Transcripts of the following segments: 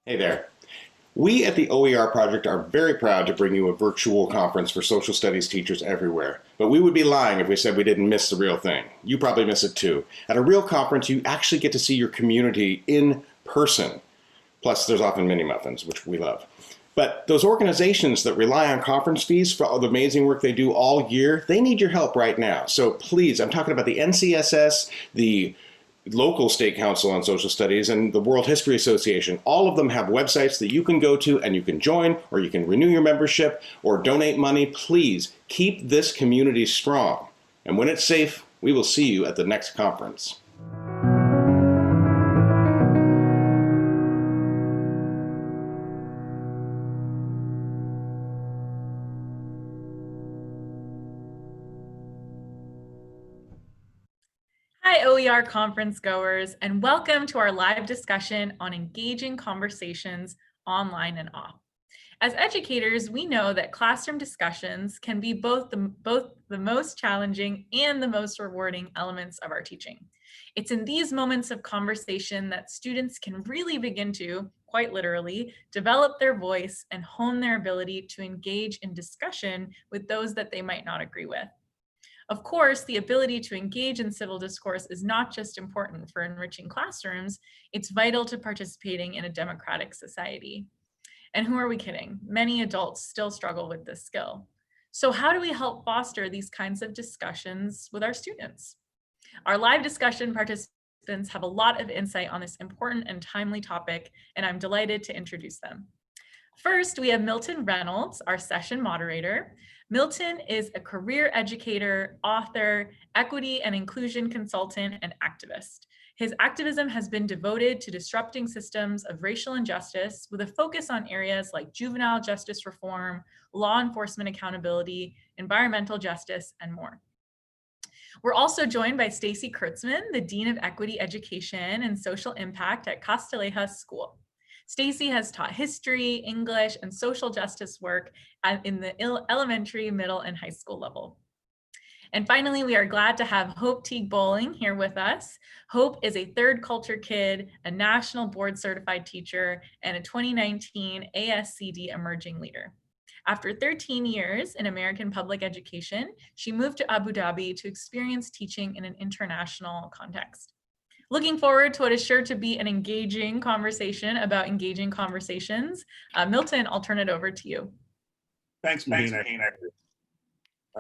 Hey there. We at the OER Project are very proud to bring you a virtual conference for social studies teachers everywhere. But we would be lying if we said we didn't miss the real thing. You probably miss it too. At a real conference, you actually get to see your community in person. Plus, there's often mini muffins, which we love. But those organizations that rely on conference fees for all the amazing work they do all year, they need your help right now. So please, I'm talking about the NCSS, the local state council on social studies, and the World History Association. All of them have websites that you can go to and you can join, or you can renew your membership or donate money. Please keep this community strong. And when it's safe, we will see you at the next conference. Hi, OER conference goers, and welcome to our live discussion on engaging conversations online and off. As educators, we know that classroom discussions can be both the most challenging and the most rewarding elements of our teaching. It's in these moments of conversation that students can really begin to, quite literally, develop their voice and hone their ability to engage in discussion with those that they might not agree with. Of course, the ability to engage in civil discourse is not just important for enriching classrooms, it's vital to participating in a democratic society. And who are we kidding? Many adults still struggle with this skill. So how do we help foster these kinds of discussions with our students? Our live discussion participants have a lot of insight on this important and timely topic, and I'm delighted to introduce them. First, we have Milton Reynolds, our session moderator. Milton is a career educator, author, equity and inclusion consultant, and activist. His activism has been devoted to disrupting systems of racial injustice with a focus on areas like juvenile justice reform, law enforcement accountability, environmental justice, and more. We're also joined by Stacy Kurtzman, the Dean of Equity Education and Social Impact at Castilleja School. Stacy has taught history, English, and social justice work in the elementary, middle, and high school level. And finally, we are glad to have Hope Teague Bowling here with us. Hope is a third culture kid, a national board certified teacher, and a 2019 ASCD emerging leader. After 13 years in American public education, she moved to Abu Dhabi to experience teaching in an international context. Looking forward to what is sure to be an engaging conversation about engaging conversations. Milton, I'll turn it over to you. Thanks, Mahina.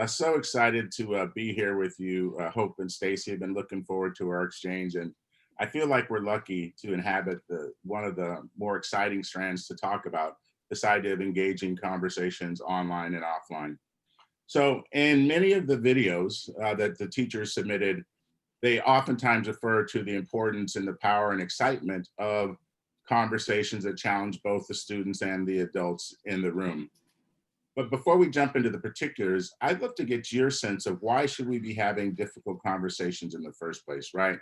So excited to be here with you, Hope and Stacy. I've been looking forward to our exchange, and I feel like we're lucky to inhabit one of the more exciting strands to talk about, this idea of engaging conversations online and offline. So in many of the videos that the teachers submitted, they oftentimes refer to the importance and the power and excitement of conversations that challenge both the students and the adults in the room. But before we jump into the particulars, I'd love to get your sense of why should we be having difficult conversations in the first place, right?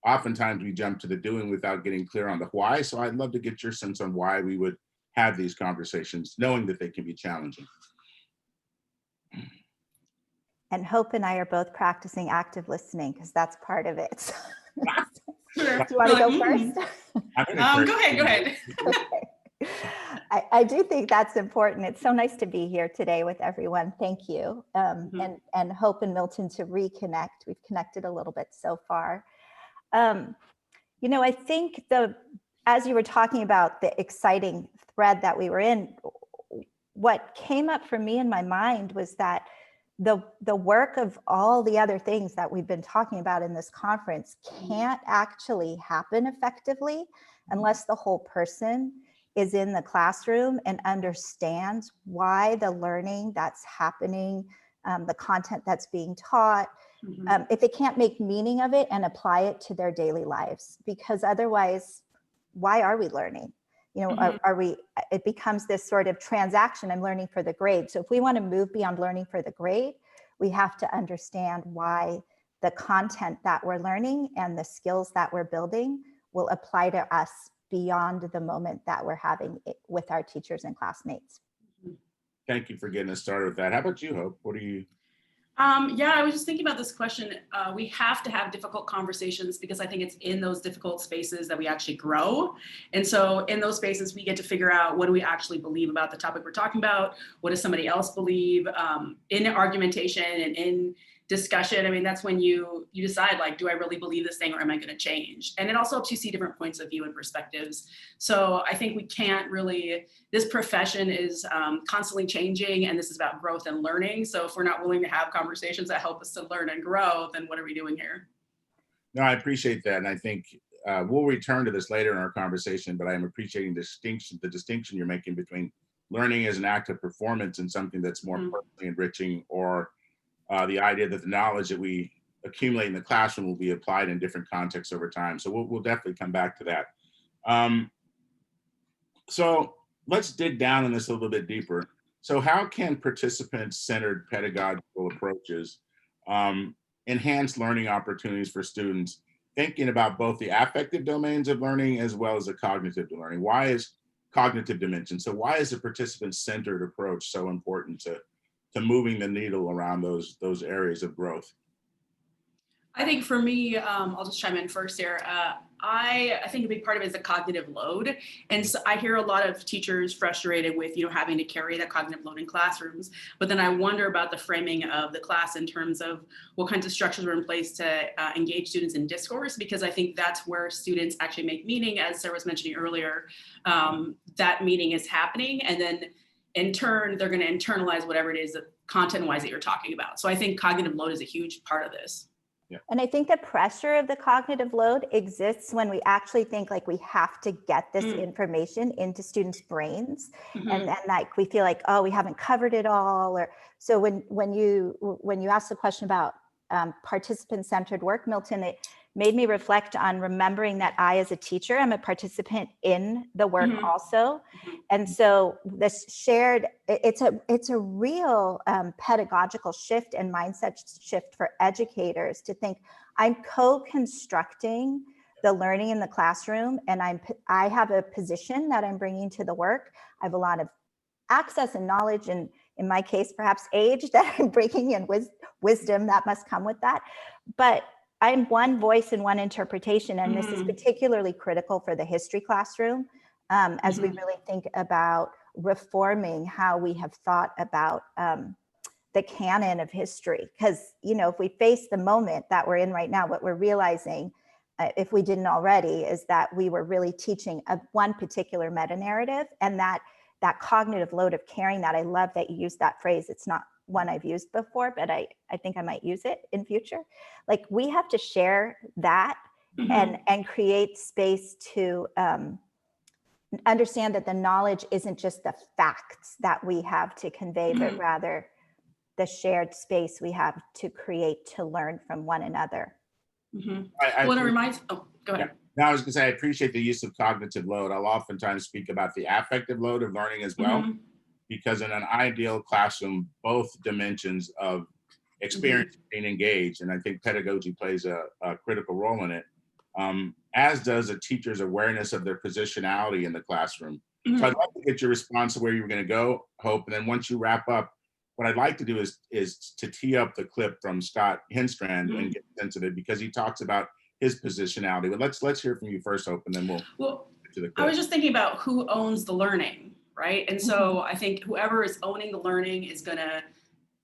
Oftentimes we jump to the doing without getting clear on the why. So I'd love to get your sense on why we would have these conversations, knowing that they can be challenging. And Hope and I are both practicing active listening because that's part of it. Sure. Do you want to go first? Go ahead. Okay. I do think that's important. It's so nice to be here today with everyone. Thank you. And Hope and Milton to reconnect. We've connected a little bit so far. You know, I think as you were talking about the exciting thread that we were in, what came up for me in my mind was that the work of all the other things that we've been talking about in this conference can't actually happen effectively unless the whole person is in the classroom and understands why the learning that's happening, the content that's being taught, if they can't make meaning of it and apply it to their daily lives, because otherwise, why are we learning? You know, it becomes this sort of transaction, I'm learning for the grade. So if we want to move beyond learning for the grade, we have to understand why the content that we're learning and the skills that we're building will apply to us beyond the moment that we're having it with our teachers and classmates. Thank you for getting us started with that. How about you, Hope? What are you? Yeah, I was just thinking about this question. We have to have difficult conversations because I think it's in those difficult spaces that we actually grow. And so in those spaces, we get to figure out what do we actually believe about the topic we're talking about? What does somebody else believe? In argumentation and in discussion, I mean, that's when you decide, like, do I really believe this thing or am I going to change? And it also helps you see different points of view and perspectives. So I think we can't really, this profession is constantly changing, and this is about growth and learning. So if we're not willing to have conversations that help us to learn and grow, then what are we doing here? No, I appreciate that. And I think we'll return to this later in our conversation, but I'm appreciating the distinction you're making between learning as an act of performance and something that's more personally enriching, or the idea that the knowledge that we accumulate in the classroom will be applied in different contexts over time. So we'll definitely come back to that. So let's dig down on this a little bit deeper. So how can participant-centered pedagogical approaches enhance learning opportunities for students, thinking about both the affective domains of learning as well as the cognitive learning? Why is cognitive dimension? So why is a participant-centered approach so important to moving the needle around those areas of growth? I think for me, I'll just chime in first here. I think a big part of it is the cognitive load. And so I hear a lot of teachers frustrated with, having to carry that cognitive load in classrooms. But then I wonder about the framing of the class in terms of what kinds of structures are in place to engage students in discourse, because I think that's where students actually make meaning. As Sarah was mentioning earlier, that meaning is happening. And then in turn, they're going to internalize whatever it is that content-wise that you're talking about. So I think cognitive load is a huge part of this. Yeah. And I think the pressure of the cognitive load exists when we actually think like we have to get this information into students' brains, and like we feel like, oh, we haven't covered it all. Or so when you ask the question about participant-centered work, Milton, it made me reflect on remembering that I, as a teacher, am a participant in the work also. And so this shared, it's a real pedagogical shift and mindset shift for educators to think, I'm co-constructing the learning in the classroom, and I have a position that I'm bringing to the work. I have a lot of access and knowledge, and in my case, perhaps age that I'm bringing, and wisdom that must come with that. But I'm one voice and one interpretation, and this is particularly critical for the history classroom as we really think about reforming how we have thought about the canon of history. Because, if we face the moment that we're in right now, what we're realizing, if we didn't already, is that we were really teaching one particular meta narrative, and that cognitive load of carrying that. I love that you used that phrase. It's not one I've used before, but I think I might use it in future. Like, we have to share that and create space to understand that the knowledge isn't just the facts that we have to convey, but rather the shared space we have to create to learn from one another. Well, it reminds, oh, go ahead. Yeah. Now, I was going to say, I appreciate the use of cognitive load. I'll oftentimes speak about the affective load of learning as well, because in an ideal classroom, both dimensions of experience being engaged, and I think pedagogy plays a critical role in it, as does a teacher's awareness of their positionality in the classroom. So I'd love to get your response to where you were going to go, Hope, and then once you wrap up, what I'd like to do is to tee up the clip from Scott Hinstrand and get sensitive, because he talks about his positionality. But let's hear from you first, Hope, and then we'll get to the clip. I was just thinking about who owns the learning, right? And so I think whoever is owning the learning is going to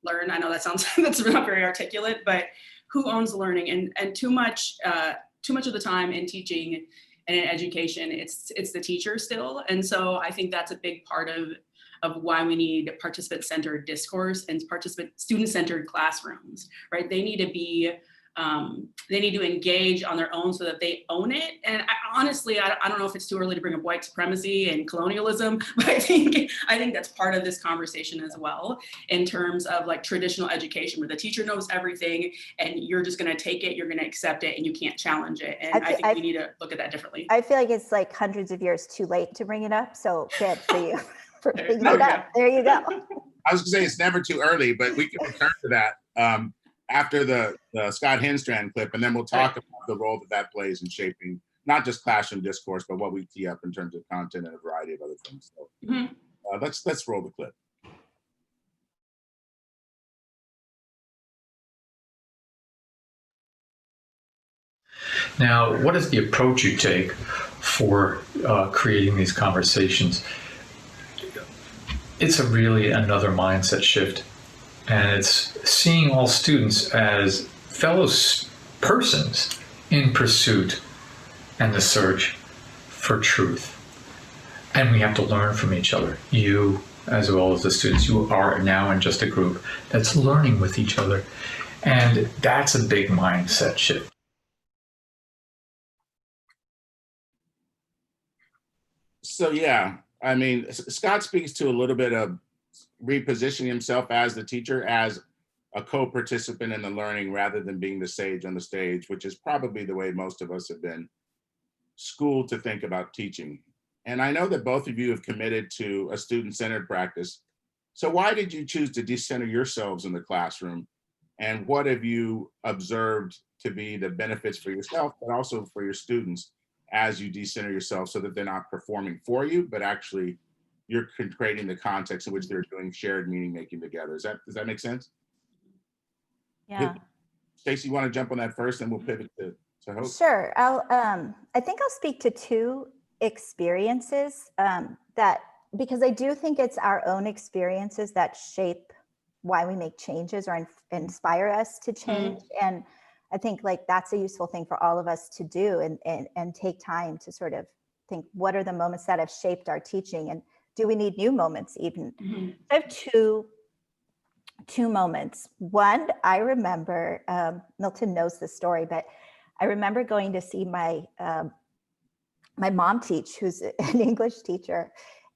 learn. I know that sounds that's not very articulate, but who owns the learning? And too much of the time in teaching and in education, it's the teacher still. And so I think that's a big part of why we need participant-centered discourse and student-centered classrooms, right? They need to be, they need to engage on their own so that they own it. And honestly, I don't know if it's too early to bring up white supremacy and colonialism, but I think that's part of this conversation as well, in terms of like traditional education, where the teacher knows everything and you're just going to take it, you're going to accept it, and you can't challenge it. And I think we need to look at that differently. I feel like it's like hundreds of years too late to bring it up. So good for you for bringing it up. There you go. I was going to say it's never too early, but we can return to that after the Scott Hinstrand clip, and then we'll talk about the role that plays in shaping not just classroom discourse, but what we tee up in terms of content and a variety of other things. So let's roll the clip. Now, what is the approach you take for creating these conversations? It's really another mindset shift, and it's seeing all students as fellow persons in pursuit and the search for truth. And we have to learn from each other. You, as well as the students, you are now in just a group that's learning with each other. And that's a big mindset shift. So yeah, I mean, Scott speaks to a little bit of repositioning himself as the teacher, as a co-participant in the learning rather than being the sage on the stage, which is probably the way most of us have been schooled to think about teaching. And I know that both of you have committed to a student-centered practice. So why did you choose to decenter yourselves in the classroom? And what have you observed to be the benefits for yourself, but also for your students as you decenter yourself, so that they're not performing for you, but actually you're creating the context in which they're doing shared meaning making together. Does that make sense? Yeah. Stacey, you want to jump on that first, and we'll pivot to Hope? Sure. I think I'll speak to two experiences because I do think it's our own experiences that shape why we make changes or inspire us to change. And I think like that's a useful thing for all of us to do and take time to sort of think, what are the moments that have shaped our teaching, and do we need new moments even? I have two moments. One, I remember, Milton knows the story, but I remember going to see my mom teach, who's an English teacher,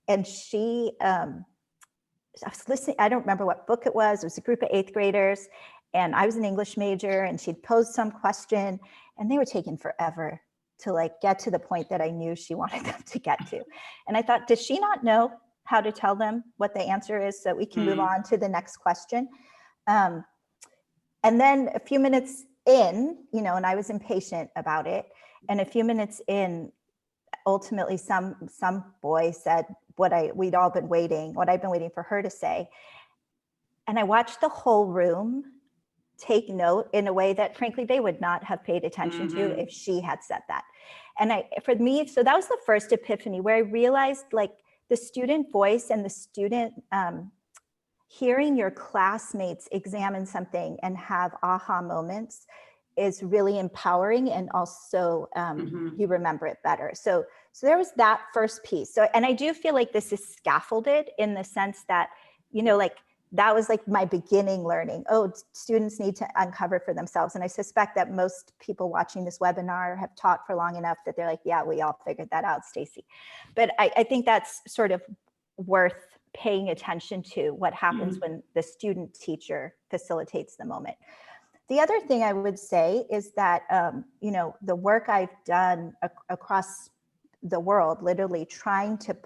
and she, I was listening, I don't remember what book it was a group of 8th graders, and I was an English major, and she'd posed some question, and they were taking forever to like get to the point that I knew she wanted them to get to. And I thought, does she not know how to tell them what the answer is so we can move on to the next question? And then a few minutes in, and I was impatient about it. And a few minutes in, ultimately some boy said what I'd been waiting for her to say. And I watched the whole room take note in a way that frankly they would not have paid attention to if she had said that. And so that was the first epiphany where I realized like the student voice and the student hearing your classmates examine something and have aha moments is really empowering, and also you remember it better. So there was that first piece. So, and I do feel like this is scaffolded in the sense that, like that was like my beginning learning. Oh, students need to uncover for themselves. And I suspect that most people watching this webinar have taught for long enough that they're like, yeah, we all figured that out, Stacey. But I think that's sort of worth paying attention to, what happens when the student teacher facilitates the moment. The other thing I would say is that, the work I've done across the world, literally trying to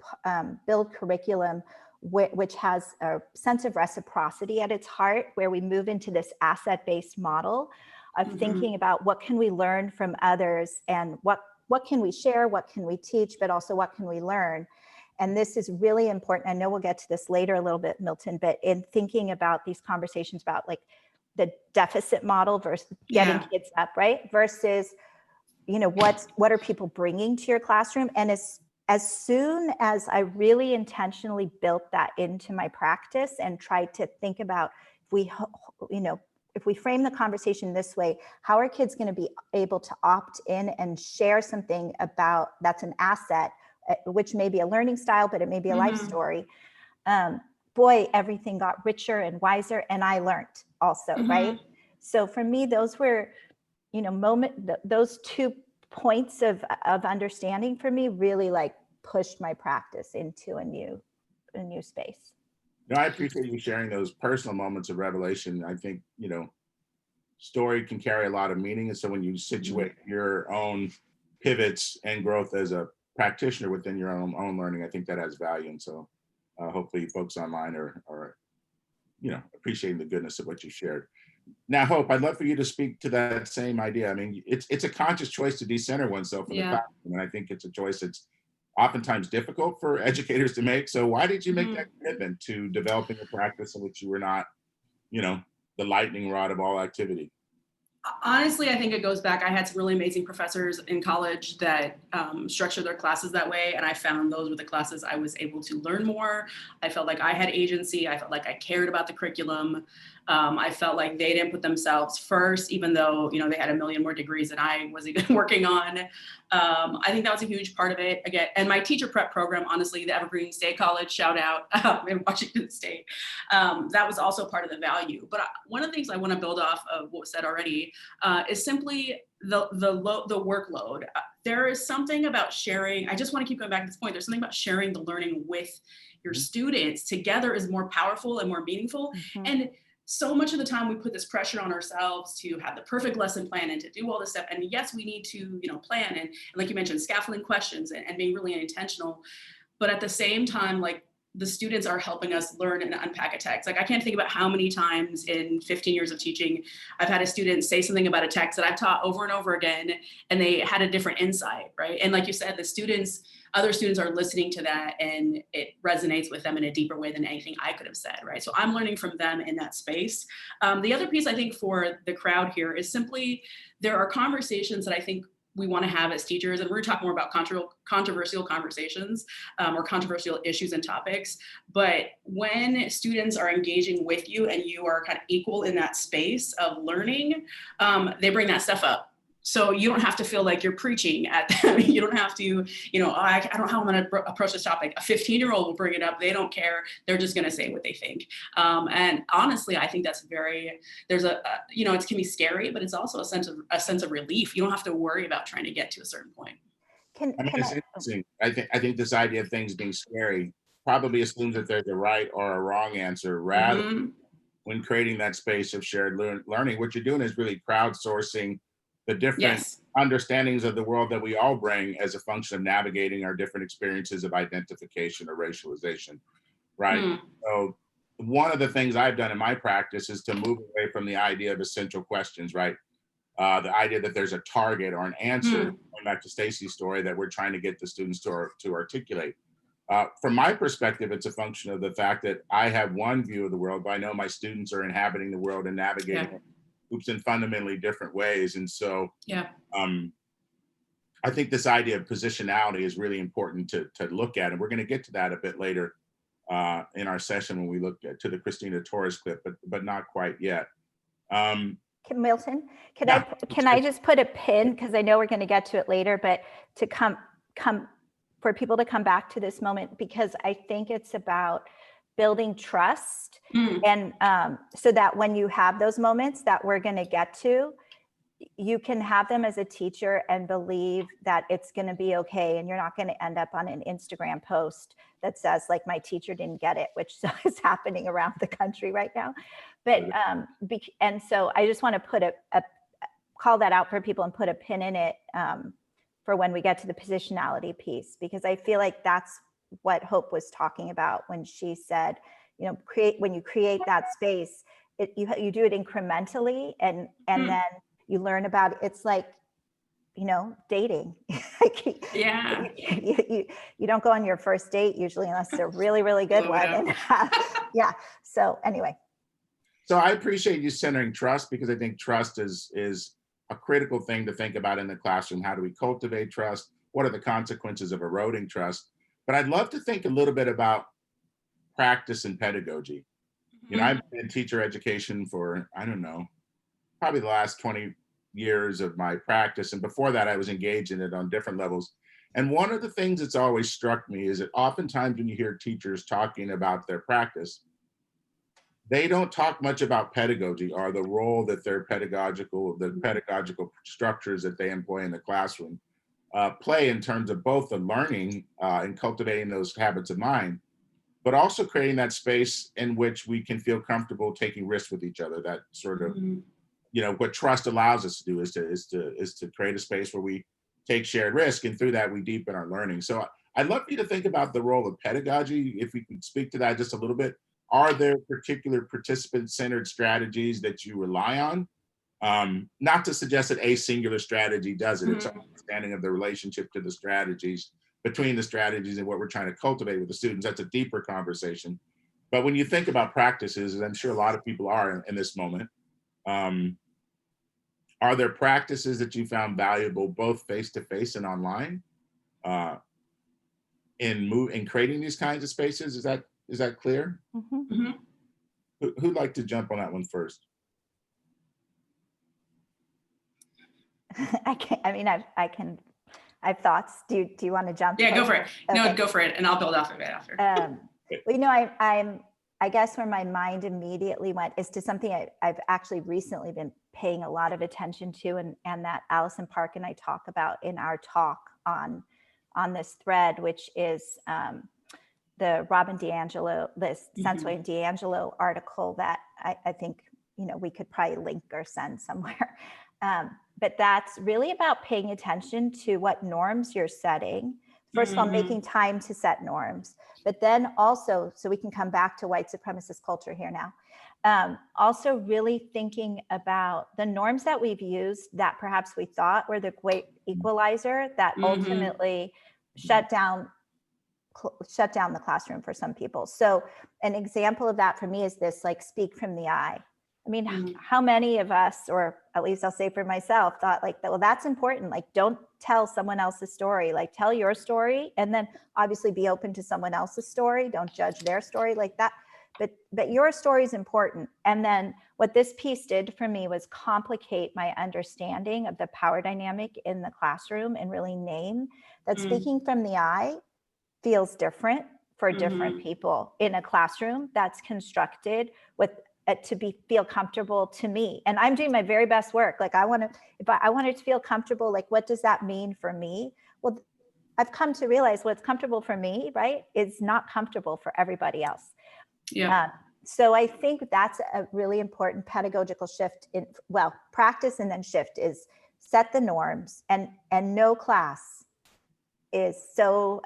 build curriculum which has a sense of reciprocity at its heart, where we move into this asset-based model of thinking about what can we learn from others, and what can we share, what can we teach, but also what can we learn. And this is really important. I know we'll get to this later a little bit, Milton, but in thinking about these conversations about like the deficit model versus getting kids up, right? Versus, what are people bringing to your classroom? And as soon as I really intentionally built that into my practice and tried to think about, if we frame the conversation this way, how are kids going to be able to opt in and share something about that's an asset, which may be a learning style, but it may be a life story. Boy, everything got richer and wiser, and I learned also, right? So for me, those were, those 2 points of understanding for me really like pushed my practice into a new space. No, I appreciate you sharing those personal moments of revelation. I think, story can carry a lot of meaning. And so when you situate your own pivots and growth as a practitioner within your own learning, I think that has value. And so hopefully folks online are appreciating the goodness of what you shared. Now, Hope, I'd love for you to speak to that same idea. I mean, it's a conscious choice to decenter oneself in the classroom, and I think it's a choice that's oftentimes difficult for educators to make. So why did you make that commitment to developing a practice in which you were not, the lightning rod of all activity? Honestly, I think it goes back. I had some really amazing professors in college that structured their classes that way. And I found those were the classes I was able to learn more. I felt like I had agency. I felt like I cared about the curriculum. I felt like they didn't put themselves first, even though, you know, they had a million more degrees than I was even working on. I think that was a huge part of it. Again, and my teacher prep program, honestly, the Evergreen State College, shout out in Washington State. That was also part of the value. But one of the things I want to build off of what was said already is simply the workload. There is something about sharing. I just want to keep going back to this point. There's something about sharing the learning with your students together is more powerful and more meaningful. And so much of the time we put this pressure on ourselves to have the perfect lesson plan and to do all this stuff. And yes, we need to, you know, plan and like you mentioned, scaffolding questions and being really intentional. But at the same time, like the students are helping us learn and unpack a text. Like I can't think about how many times in 15 years of teaching, I've had a student say something about a text that I've taught over and over again, and they had a different insight, right? And like you said, other students are listening to that and it resonates with them in a deeper way than anything I could have said, right? So I'm learning from them in that space. The other piece I think for the crowd here is simply, there are conversations that I think we want to have as teachers, and we're going to talk more about controversial conversations or controversial issues and topics. But when students are engaging with you and you are kind of equal in that space of learning, they bring that stuff up. So you don't have to feel like you're preaching at them. You don't have to, you know, I don't know how I'm going to approach this topic. A 15-year-old will bring it up. They don't care. They're just going to say what they think. And honestly, I think that's there's you know, it can be scary, but it's also a sense of relief. You don't have to worry about trying to get to a certain point. It's interesting. I think this idea of things being scary probably assumes that there's a right or a wrong answer, rather when creating that space of shared learning. What you're doing is really crowdsourcing the different understandings of the world that we all bring as a function of navigating our different experiences of identification or racialization, right? So one of the things I've done in my practice is to move away from the idea of essential questions, right? The idea that there's a target or an answer, going back to Stacy's story, that we're trying to get the students to articulate. From my perspective, it's a function of the fact that I have one view of the world, but I know my students are inhabiting the world and navigating it in fundamentally different ways. And so I think this idea of positionality is really important to look at. And we're going to get to that a bit later in our session when we look to the Christina Torres clip, but not quite yet. Milton, can I just put a pin, because I know we're going to get to it later, but to come for people to come back to this moment, because I think it's about building trust. And so that when you have those moments that we're going to get to, you can have them as a teacher and believe that it's going to be okay. And you're not going to end up on an Instagram post that says, like, my teacher didn't get it, which is happening around the country right now. But and so I just want to call that out for people and put a pin in it for when we get to the positionality piece, because I feel like that's what Hope was talking about when she said, you know, when you create that space, you do it incrementally, and then you learn about it. It's like, you know, dating. You don't go on your first date usually unless it's a really, really good one. And, so anyway. So I appreciate you centering trust, because I think trust is a critical thing to think about in the classroom. How do we cultivate trust? What are the consequences of eroding trust? But I'd love to think a little bit about practice and pedagogy. You know, I've been in teacher education for, I don't know, probably the last 20 years of my practice. And before that, I was engaged in it on different levels. And one of the things that's always struck me is that oftentimes when you hear teachers talking about their practice, they don't talk much about pedagogy or the role that the pedagogical structures that they employ in the classroom play in terms of both the learning and cultivating those habits of mind, but also creating that space in which we can feel comfortable taking risks with each other. That sort of, you know, what trust allows us to do is to create a space where we take shared risk, and through that we deepen our learning. So I'd love for you to think about the role of pedagogy. If we could speak to that just a little bit. Are there particular participant-centered strategies that you rely on? Not to suggest that a singular strategy does it. It's an understanding of the relationship to the strategies, between the strategies and what we're trying to cultivate with the students. That's a deeper conversation. But when you think about practices, as I'm sure a lot of people are in this moment, are are there practices that you found valuable both face-to-face and online in creating these kinds of spaces? Is that clear? Mhm. Mhm. Who'd like to jump on that one first? I have thoughts. Do you want to jump? Yeah, go for it. No, Okay. go for it, and I'll build off of it after. Well, I guess where my mind immediately went is to something I've actually recently been paying a lot of attention to, and that Allison Park and I talk about in our talk on this thread, which is the Robin DiAngelo, the Sensoy and DiAngelo article that I think we could probably link or send somewhere. But that's really about paying attention to what norms you're setting. First of all, making time to set norms, but then also, so we can come back to white supremacist culture here now, also really thinking about the norms that we've used that perhaps we thought were the great equalizer that ultimately shut down the classroom for some people. So an example of that for me is this, like, speak from the eye. I mean, how many of us, or at least I'll say for myself, thought like, well, that's important. Like, don't tell someone else's story, like tell your story, and then obviously be open to someone else's story. Don't judge their story like that. But your story is important. And then what this piece did for me was complicate my understanding of the power dynamic in the classroom and really name that speaking from the eye feels different for different people in a classroom that's constructed with feel comfortable to me. And I'm doing my very best work. Like, I want it to feel comfortable. Like, what does that mean for me? Well, I've come to realize what's comfortable for me, right, is not comfortable for everybody else. Yeah. So I think that's a really important pedagogical shift in, well, practice and then shift is set the norms, and no class is so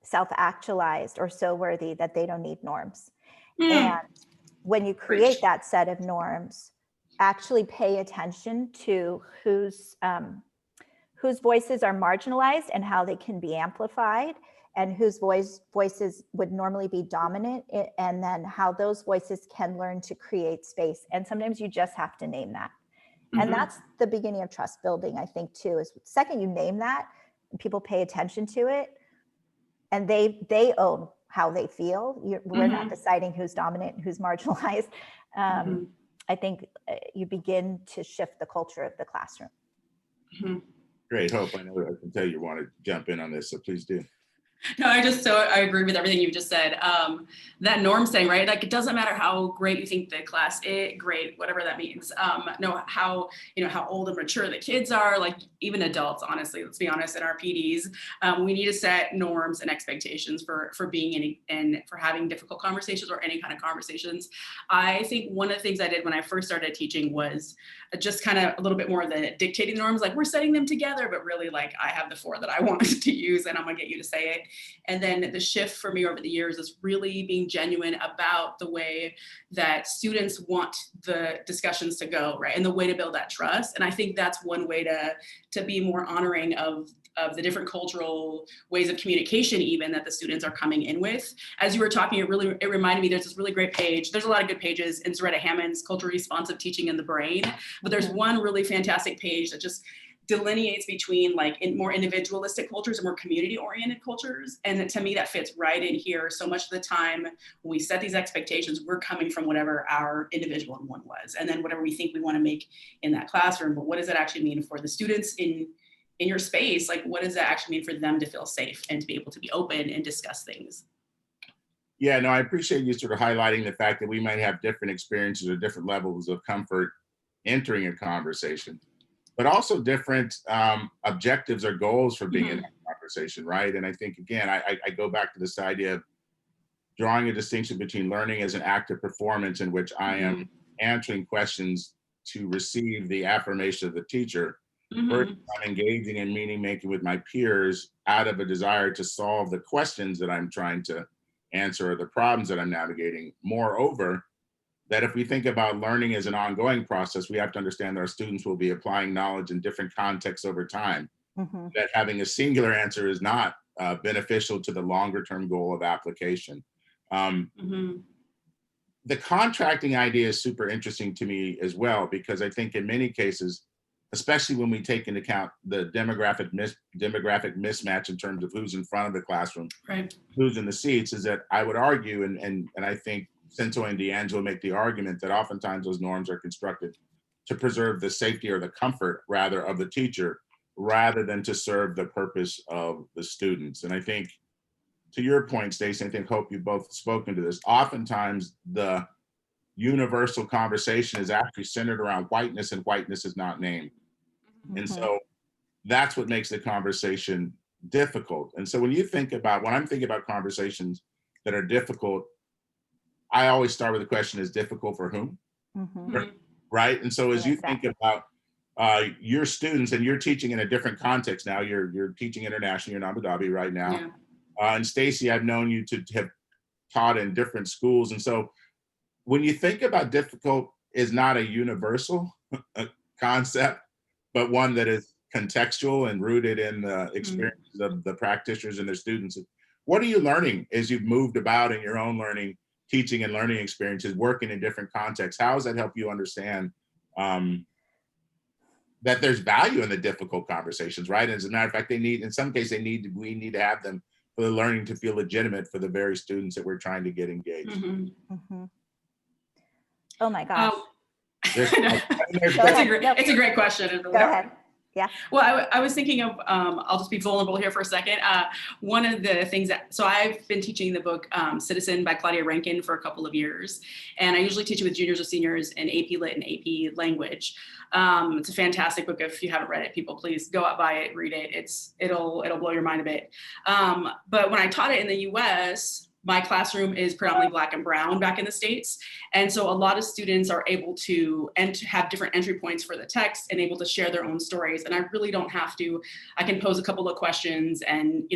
self-actualized or so worthy that they don't need norms. And when you create that set of norms, actually pay attention to whose voices are marginalized and how they can be amplified, and whose voices would normally be dominant, and then how those voices can learn to create space. And sometimes you just have to name that. And that's the beginning of trust building, I think, too, is the second you name that, and people pay attention to it, and they own how they feel. We're not deciding who's dominant and who's marginalized. I think you begin to shift the culture of the classroom. Great, Hope. I know I can tell you want to jump in on this, so please do. No, I agree with everything you just said. That norm saying, right? Like, it doesn't matter how great you think the class is, great, whatever that means. No, how old and mature the kids are, like even adults, honestly, let's be honest, in our PDs, we need to set norms and expectations for being in and for having difficult conversations or any kind of conversations. I think one of the things I did when I first started teaching was just kind of a little bit more of the dictating norms, like we're setting them together, but really, like, I have the 4 that I want to use and I'm gonna get you to say it. And then the shift for me over the years is really being genuine about the way that students want the discussions to go, right? And the way to build that trust. And I think that's one way to be more honoring of the different cultural ways of communication even that the students are coming in with. As you were talking, it reminded me, there's this really great page. There's a lot of good pages in Zaretta Hammond's Culturally Responsive Teaching in the Brain, but there's one really fantastic page that just delineates between like more individualistic cultures and more community-oriented cultures. And to me, that fits right in here. So much of the time when we set these expectations, we're coming from whatever our individual one was, and then whatever we think we want to make in that classroom. But what does that actually mean for the students in your space? Like, what does that actually mean for them to feel safe and to be able to be open and discuss things? Yeah, no, I appreciate you sort of highlighting the fact that we might have different experiences or different levels of comfort entering a conversation, but also different objectives or goals for being in that conversation, right? And I think, again, I go back to this idea of drawing a distinction between learning as an active performance in which I am answering questions to receive the affirmation of the teacher, versus I'm engaging in meaning making with my peers out of a desire to solve the questions that I'm trying to answer or the problems that I'm navigating. Moreover, that if we think about learning as an ongoing process, we have to understand that our students will be applying knowledge in different contexts over time. That having a singular answer is not beneficial to the longer term goal of application. The contracting idea is super interesting to me as well, because I think in many cases, especially when we take into account the demographic mismatch in terms of who's in front of the classroom, Right. who's in the seats, is that I would argue, and I think Cento and D'Angelo make the argument that oftentimes those norms are constructed to preserve the safety or the comfort rather of the teacher, rather than to serve the purpose of the students. And I think, to your point, Stacey, I think, Hope, you've both spoken to this, oftentimes the universal conversation is actually centered around whiteness, and whiteness is not named. And so that's what makes the conversation difficult. And so when I'm thinking about conversations that are difficult, I always start with the question, is difficult for whom? Right? And so as you think about your students, and you're teaching in a different context now, you're teaching internationally, you're in Abu Dhabi right now. Yeah. And Stacey, I've known you to have taught in different schools. And so when you think about difficult is not a universal concept, but one that is contextual and rooted in the experiences of the practitioners and their students. What are you learning as you've moved about in your own learning, teaching and learning experiences, working in different contexts? How does that help you understand that there's value in the difficult conversations, right? As a matter of fact, we need to have them for the learning to feel legitimate for the very students that we're trying to get engaged. Oh my gosh. It's a great question. Go ahead. Yeah. Well, I was thinking of, I'll just be vulnerable here for a second. One of the things so I've been teaching the book Citizen by Claudia Rankine for a couple of years. And I usually teach it with juniors or seniors in AP Lit and AP Language. It's a fantastic book. If you haven't read it, people, please go out, buy it, read it. It'll blow your mind a bit. But when I taught it in the US, my classroom is predominantly Black and brown back in the States. And so a lot of students are able to have different entry points for the text and able to share their own stories. And I really don't have to, I can pose a couple of questions, and,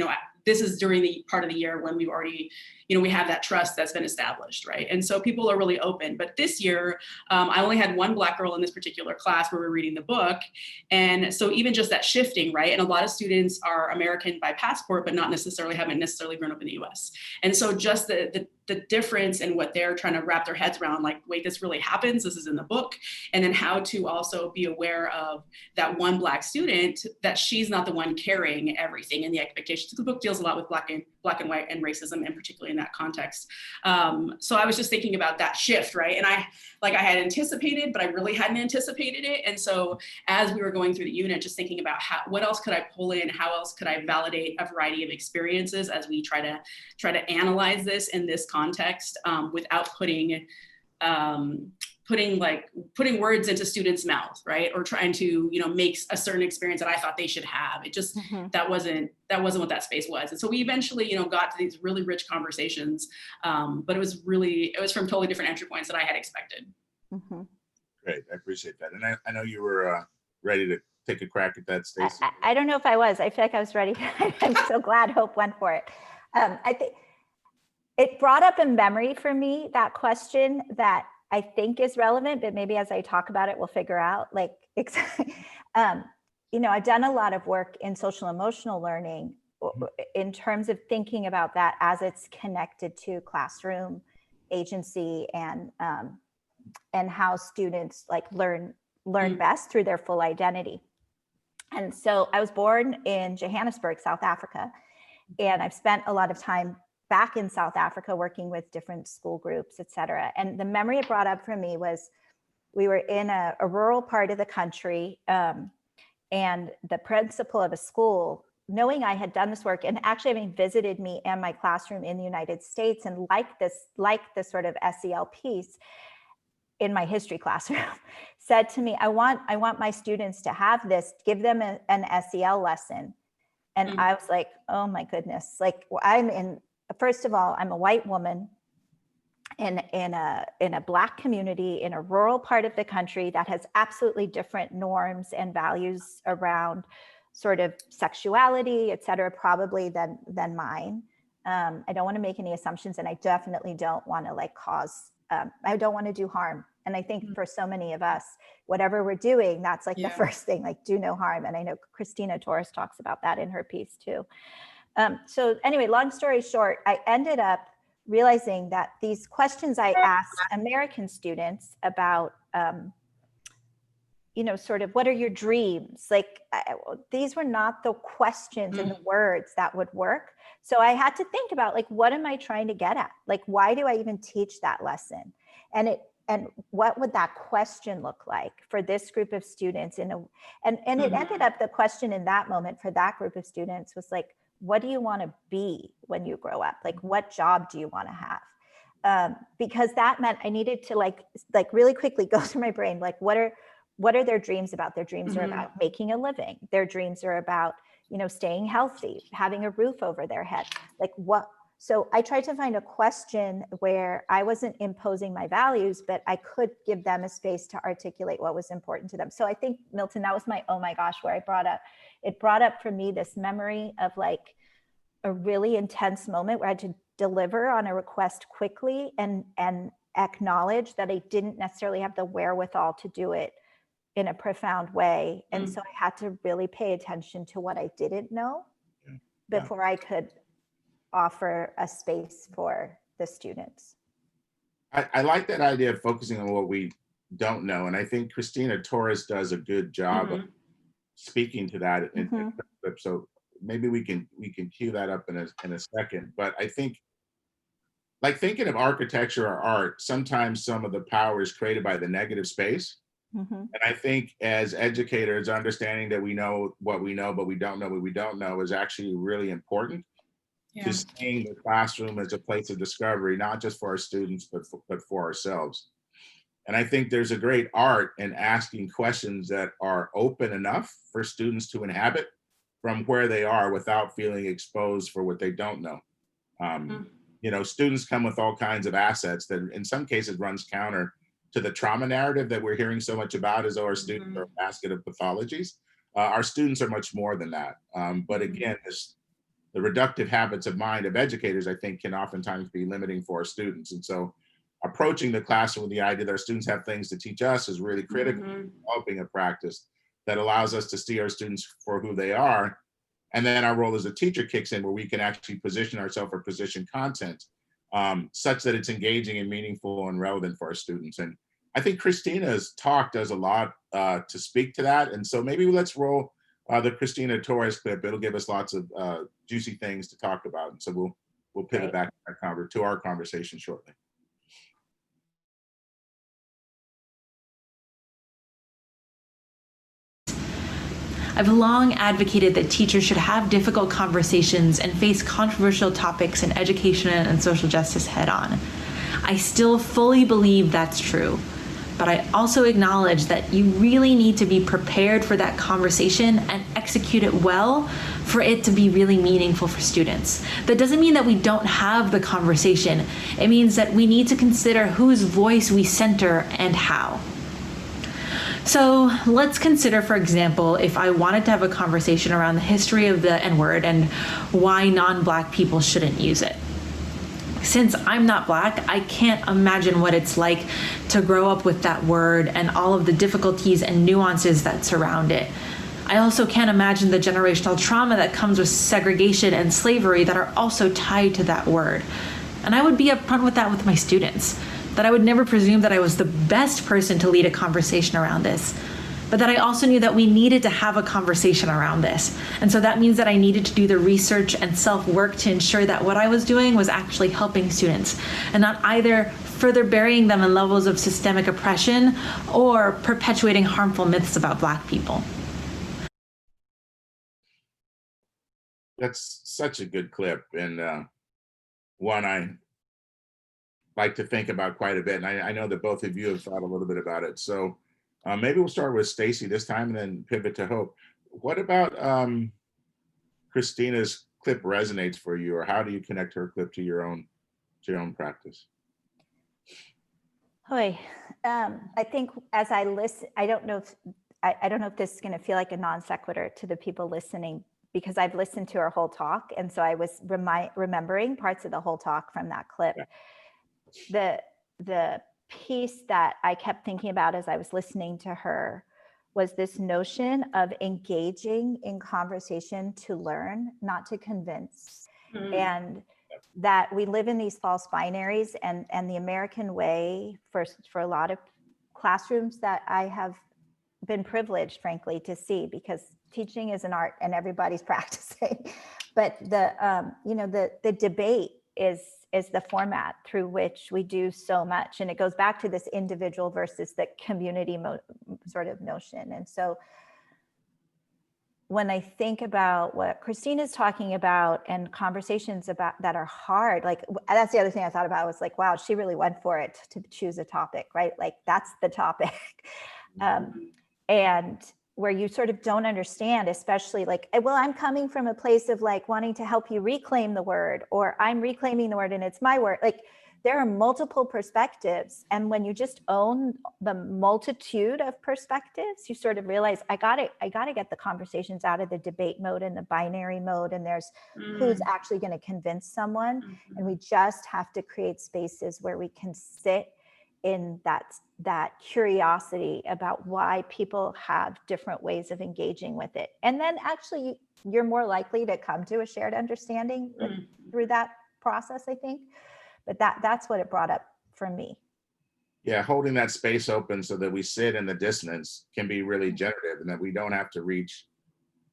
this is during the part of the year when we've already, we have that trust that's been established, right? And so people are really open. But this year, I only had one Black girl in this particular class where we're reading the book. And so even just that shifting, right? And a lot of students are American by passport, but haven't necessarily grown up in the US. And so just the difference in what they're trying to wrap their heads around, like, wait, this really happens, this is in the book. And then how to also be aware of that one Black student, that she's not the one carrying everything and the expectations. The book deals a lot with black and white and racism, and particularly in that context. So I was just thinking about that shift, right? And I had anticipated, but I really hadn't anticipated it. And so as we were going through the unit, just thinking about what else could I pull in? How else could I validate a variety of experiences as we try to analyze this in this context, without putting words into students' mouths, right? Or trying to, make a certain experience that I thought they should have. It just, that wasn't what that space was. And so we eventually, got to these really rich conversations. But it was from totally different entry points than I had expected. Great, I appreciate that. And I know you were ready to take a crack at that, Stacey. I don't know if I was. I feel like I was ready. I'm so glad Hope went for it. I think it brought up a memory for me, that question that I think is relevant, but maybe as I talk about it, we'll figure out, I've done a lot of work in social emotional learning in terms of thinking about that as it's connected to classroom agency and how students learn best through their full identity. And so I was born in Johannesburg, South Africa, and I've spent a lot of time back in South Africa working with different school groups, et cetera. And the memory it brought up for me was we were in a rural part of the country, and the principal of a school, knowing I had done this work and actually having visited me and my classroom in the United States, and like this sort of SEL piece in my history classroom, said to me, I want my students to have this, give them an SEL lesson. And I was like, oh my goodness, first of all, I'm a white woman in a Black community in a rural part of the country that has absolutely different norms and values around sort of sexuality, et cetera, probably than mine. I don't want to make any assumptions, and I definitely don't want to I don't want to do harm. And I think for so many of us, whatever we're doing, that's the first thing, do no harm. And I know Christina Torres talks about that in her piece too. So anyway, long story short, I ended up realizing that these questions I asked American students about you know, sort of, what are your dreams? Like, these were not the questions and the words that would work. So I had to think about, like, what am I trying to get at? Like, why do I even teach that lesson? And what would that question look like for this group of students? And it ended up, the question in that moment for that group of students was like, what do you want to be when you grow up? Like, what job do you want to have? Because that meant I needed to like really quickly go through my brain, like, what are their dreams about? Their dreams are about making a living. Their dreams are about, you know, staying healthy, having a roof over their head. Like, what? So I tried to find a question where I wasn't imposing my values, but I could give them a space to articulate what was important to them. So I think, Milton, that was my, oh my gosh, where it brought up for me this memory of like a really intense moment where I had to deliver on a request quickly and acknowledge that I didn't necessarily have the wherewithal to do it in a profound way. And so I had to really pay attention to what I didn't know before I could offer a space for the students. I like that idea of focusing on what we don't know. And I think Christina Torres does a good job of speaking to that in the clip. So maybe we can cue that up in a second. But I think, like, thinking of architecture or art, sometimes some of the power is created by the negative space. And I think as educators, understanding that we know what we know, but we don't know what we don't know is actually really important. To seeing the classroom as a place of discovery, not just for our students, but for ourselves. And I think there's a great art in asking questions that are open enough for students to inhabit from where they are without feeling exposed for what they don't know. You know, students come with all kinds of assets that in some cases runs counter to the trauma narrative that we're hearing so much about, as though our students are a basket of pathologies. Our students are much more than that. But again, the reductive habits of mind of educators, I think, can oftentimes be limiting for our students. And so approaching the classroom with the idea that our students have things to teach us is really critical, developing a practice that allows us to see our students for who they are. And then our role as a teacher kicks in, where we can actually position ourselves or position content such that it's engaging and meaningful and relevant for our students. And I think Christina's talk does a lot to speak to that. And so maybe let's roll the Christina Torres clip. It'll give us lots of juicy things to talk about. And so we'll pivot back to our conversation shortly. I've long advocated that teachers should have difficult conversations and face controversial topics in education and social justice head on. I still fully believe that's true, but I also acknowledge that you really need to be prepared for that conversation and execute it well for it to be really meaningful for students. That doesn't mean that we don't have the conversation. It means that we need to consider whose voice we center and how. So let's consider, for example, if I wanted to have a conversation around the history of the N-word and why non-Black people shouldn't use it. Since I'm not Black, I can't imagine what it's like to grow up with that word and all of the difficulties and nuances that surround it. I also can't imagine the generational trauma that comes with segregation and slavery that are also tied to that word. And I would be upfront with that with my students, that I would never presume that I was the best person to lead a conversation around this, but that I also knew that we needed to have a conversation around this. And so that means that I needed to do the research and self-work to ensure that what I was doing was actually helping students and not either further burying them in levels of systemic oppression or perpetuating harmful myths about Black people. That's such a good clip, and one I like to think about quite a bit. And I know that both of you have thought a little bit about it. So maybe we'll start with Stacy this time and then pivot to Hope. What about Christina's clip resonates for you, or how do you connect her clip to your own practice? I think as I listen, I don't know if this is going to feel like a non sequitur to the people listening, because I've listened to her whole talk, and so I was remembering parts of the whole talk from that clip. Yeah. The piece that I kept thinking about as I was listening to her was this notion of engaging in conversation to learn, not to convince. And that we live in these false binaries, and the American way for a lot of classrooms that I have been privileged, frankly, to see, because teaching is an art and everybody's practicing. But the debate is the format through which we do so much. And it goes back to this individual versus the community sort of notion. And so when I think about what Christine is talking about and conversations about that are hard, like that's the other thing I thought about, was like, wow, she really went for it to choose a topic, right? Like that's the topic. And where you sort of don't understand, especially like, well, I'm coming from a place of like wanting to help you reclaim the word, or I'm reclaiming the word and it's my word. Like there are multiple perspectives. And when you just own the multitude of perspectives, you sort of realize, I gotta get the conversations out of the debate mode and the binary mode. And there's who's actually going to convince someone. And we just have to create spaces where we can sit in that curiosity about why people have different ways of engaging with it. And then actually you're more likely to come to a shared understanding through that process, I think. But that's what it brought up for me. Yeah, holding that space open so that we sit in the dissonance can be really generative, and that we don't have to reach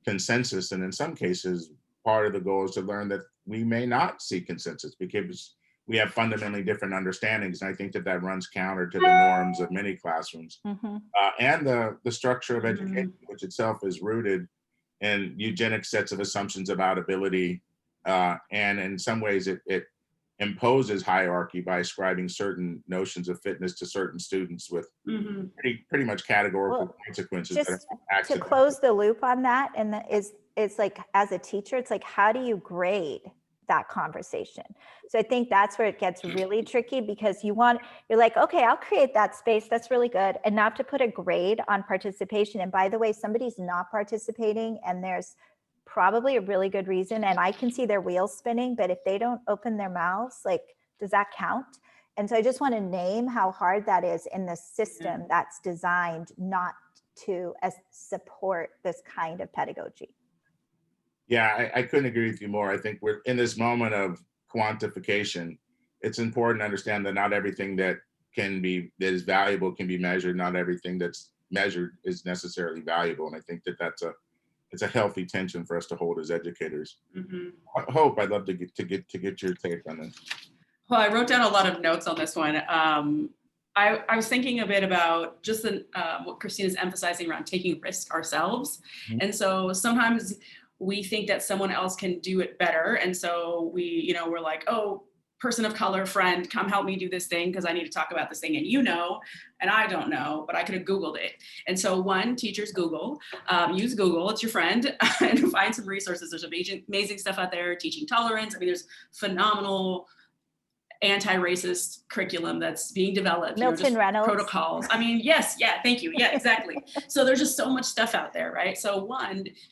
consensus. And in some cases, part of the goal is to learn that we may not see consensus because we have fundamentally different understandings. And I think that runs counter to the norms of many classrooms and the structure of education, which itself is rooted in eugenic sets of assumptions about ability. And in some ways, it imposes hierarchy by ascribing certain notions of fitness to certain students with pretty much categorical consequences. Just to close the loop on that, and it's like, as a teacher, it's like, how do you grade that conversation? So I think that's where it gets really tricky, because you're like, okay, I'll create that space. That's really good. And not to put a grade on participation. And by the way, somebody's not participating and there's probably a really good reason, and I can see their wheels spinning, but if they don't open their mouths, like, does that count? And so I just want to name how hard that is in the system that's designed not to support this kind of pedagogy. Yeah, I couldn't agree with you more. I think we're in this moment of quantification. It's important to understand that not everything that is valuable can be measured. Not everything that's measured is necessarily valuable. And I think it's a healthy tension for us to hold as educators. Hope, I'd love to get your take on this. Well, I wrote down a lot of notes on this one. I was thinking a bit about just what Christine is emphasizing around taking risk ourselves. And so sometimes we think that someone else can do it better. And so we're like, oh, person of color friend, come help me do this thing because I need to talk about this thing. And I don't know, but I could have Googled it. And so teachers Google, use Google, it's your friend, and find some resources. There's amazing stuff out there, teaching tolerance. I mean, there's phenomenal anti-racist curriculum that's being developed. Milton Reynolds. Protocols. I mean, yes, yeah, thank you. Yeah, exactly. So there's just so much stuff out there, right? So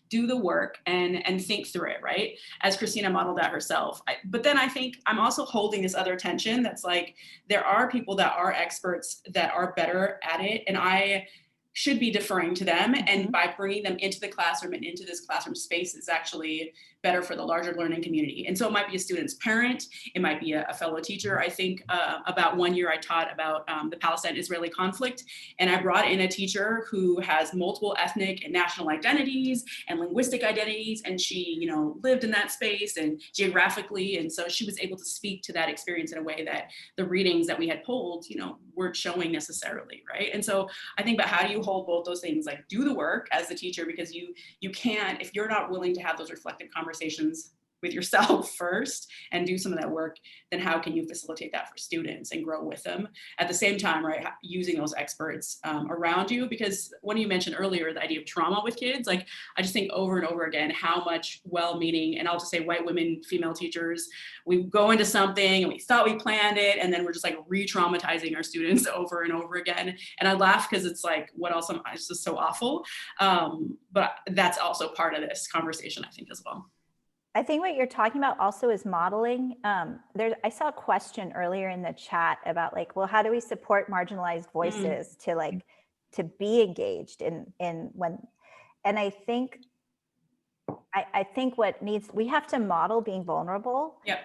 do the work and think through it, right? As Christina modeled out herself. But then I think I'm also holding this other tension that's like, there are people that are experts that are better at it, and I should be deferring to them. And by bringing them into the classroom and into this classroom space is actually better for the larger learning community. And so it might be a student's parent, it might be a fellow teacher. I think about 1 year I taught about the Palestine-Israeli conflict, and I brought in a teacher who has multiple ethnic and national identities and linguistic identities, and she, lived in that space and geographically, and so she was able to speak to that experience in a way that the readings that we had pulled, weren't showing necessarily, right? And so I think about how do you hold both those things, like do the work as the teacher, because you can't, if you're not willing to have those reflective conversations with yourself first and do some of that work, then how can you facilitate that for students and grow with them at the same time, right? Using those experts around you, because when you mentioned earlier the idea of trauma with kids, like I just think over and over again how much well-meaning, and I'll just say white women, female teachers, we go into something and we thought we planned it, and then we're just like re-traumatizing our students over and over again. And I laugh because it's like, what else? It's just so awful. But that's also part of this conversation, I think, as well. I think what you're talking about also is modeling. I saw a question earlier in the chat about like, well, how do we support marginalized voices to be engaged in when, and I think we have to model being vulnerable. Yep.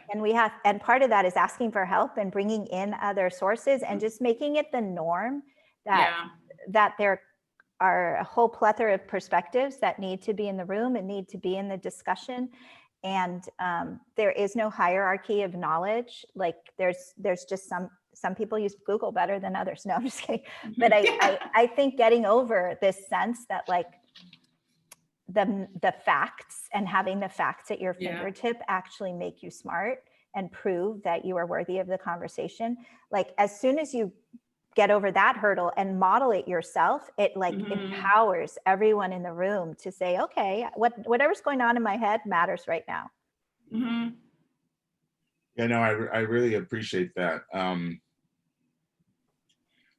And part of that is asking for help and bringing in other sources and just making it the norm that there are a whole plethora of perspectives that need to be in the room and need to be in the discussion. And there is no hierarchy of knowledge. Like there's just some people use Google better than others. No, I'm just kidding. But I think getting over this sense that like the facts and having the facts at your fingertip actually make you smart and prove that you are worthy of the conversation. Like as soon as you get over that hurdle and model it yourself, it like empowers everyone in the room to say, okay, whatever's going on in my head matters right now. Yeah, no, I really appreciate that.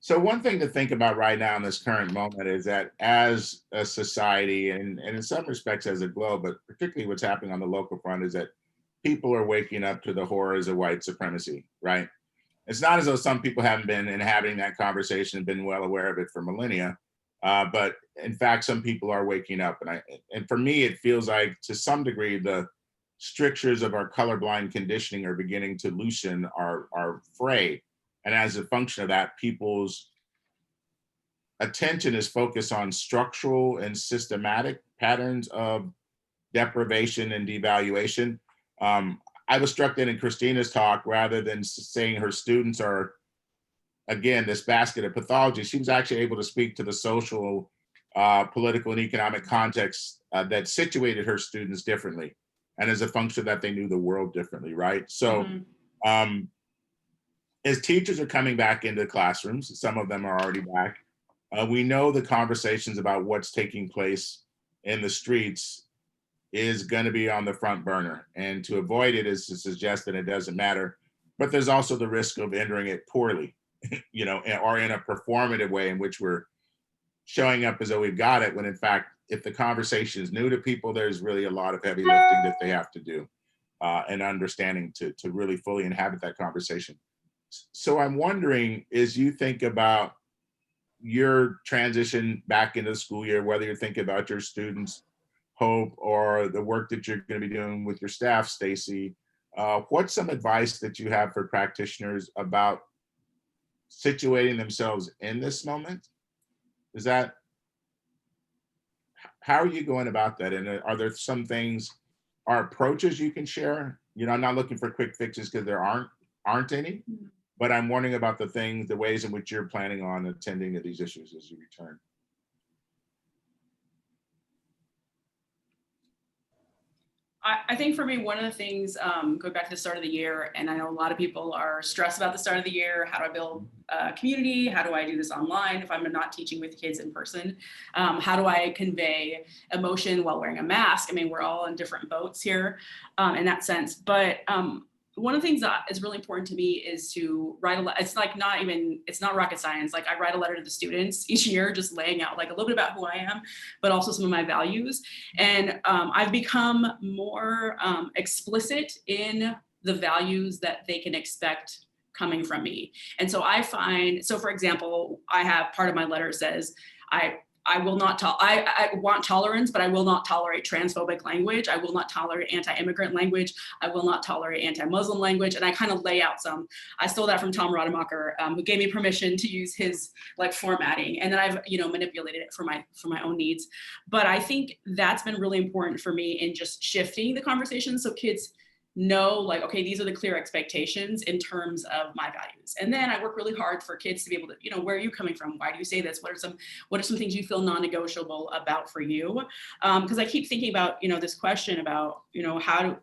So one thing to think about right now in this current moment is that as a society, and in some respects as a globe, but particularly what's happening on the local front, is that people are waking up to the horrors of white supremacy, right? It's not as though some people haven't been inhabiting that conversation and been well aware of it for millennia, but in fact, some people are waking up. And for me, it feels like to some degree, the strictures of our colorblind conditioning are beginning to loosen our fray. And as a function of that, people's attention is focused on structural and systematic patterns of deprivation and devaluation. I was struck that in Christina's talk, rather than saying her students are, again, this basket of pathology, she was actually able to speak to the social, political, and economic context that situated her students differently. And as a function that they knew the world differently, right? So as teachers are coming back into classrooms, some of them are already back, we know the conversations about what's taking place in the streets is going to be on the front burner. And to avoid it is to suggest that it doesn't matter. But there's also the risk of entering it poorly, you know, or in a performative way in which we're showing up as though we've got it, when in fact, if the conversation is new to people, there's really a lot of heavy lifting that they have to do and understanding to really fully inhabit that conversation. So I'm wondering, as you think about your transition back into the school year, whether you're thinking about your students' hope or the work that you're going to be doing with your staff, Stacy, what's some advice that you have for practitioners about situating themselves in this moment? Is that, how are you going about that? And are there some things, or approaches you can share? You know, I'm not looking for quick fixes because there aren't any, but I'm wondering about the things, the ways in which you're planning on attending to these issues as you return. I think for me, one of the things, going back to the start of the year, and I know a lot of people are stressed about the start of the year. How do I build a community? How do I do this online if I'm not teaching with kids in person? How do I convey emotion while wearing a mask? I mean, we're all in different boats here in that sense. But one of the things that is really important to me is to write it's not rocket science. Like I write a letter to the students each year, just laying out like a little bit about who I am, but also some of my values. And I've become more explicit in the values that they can expect coming from me. And so I find, so for example, I have part of my letter says, I will not I want tolerance, but I will not tolerate transphobic language. I will not tolerate anti-immigrant language. I will not tolerate anti-Muslim language. And I kind of lay out some, I stole that from Tom Rademacher, who gave me permission to use his like formatting. And then I've, you know, manipulated it for my own needs. But I think that's been really important for me in just shifting the conversation. So kids know like, okay, these are the clear expectations in terms of my values. And then I work really hard for kids to be able to, you know, where are you coming from? Why do you say this? What are some things you feel non-negotiable about for you? Because I keep thinking about, you know, this question about, you know, how to,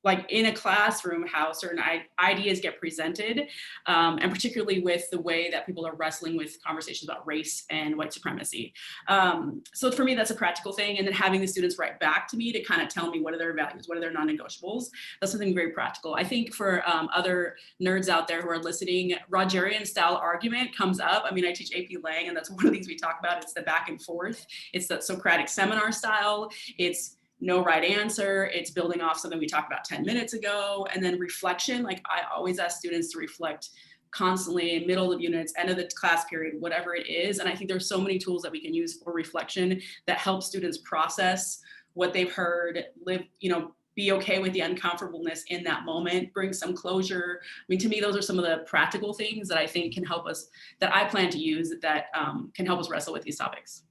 like in a classroom, how certain ideas get presented, and particularly with the way that people are wrestling with conversations about race and white supremacy. So for me, that's a practical thing. And then having the students write back to me to kind of tell me what are their values, what are their non-negotiables. That's something very practical. I think for other nerds out there who are listening, Rogerian style argument comes up. I mean, I teach AP Lang, and that's one of the things we talk about. It's the back and forth. It's that Socratic seminar style. It's no right answer. It's building off something we talked about 10 minutes ago. And then reflection, like I always ask students to reflect constantly, middle of units, end of the class period, whatever it is. And I think there's so many tools that we can use for reflection that help students process what they've heard, live, you know, be okay with the uncomfortableness in that moment, bring some closure. I mean, to me, those are some of the practical things that I think can help us, that I plan to use that can help us wrestle with these topics.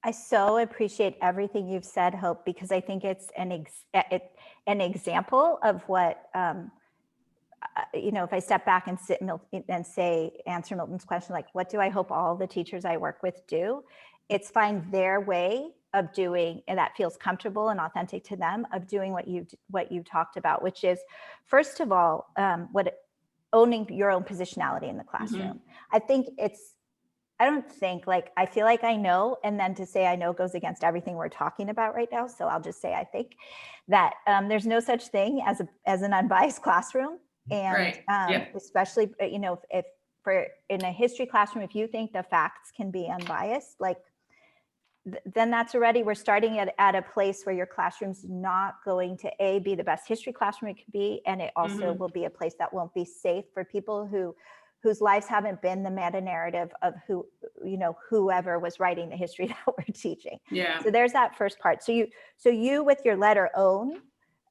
I so appreciate everything you've said, Hope, because I think it's an example of what, if I step back and answer Milton's question, like, what do I hope all the teachers I work with do? It's find their way of doing, and that feels comfortable and authentic to them, of doing what you talked about, which is, first of all, owning your own positionality in the classroom. I feel like I know, and then to say I know goes against everything we're talking about right now. So I'll just say I think that there's no such thing as an unbiased classroom, and especially if in a history classroom, if you think the facts can be unbiased, like then that's already, we're starting at a place where your classroom's not going to be the best history classroom it could be, and it also will be a place that won't be safe for people whose lives haven't been the meta narrative of whoever was writing the history that we're teaching. Yeah. So there's that first part. So you with your letter own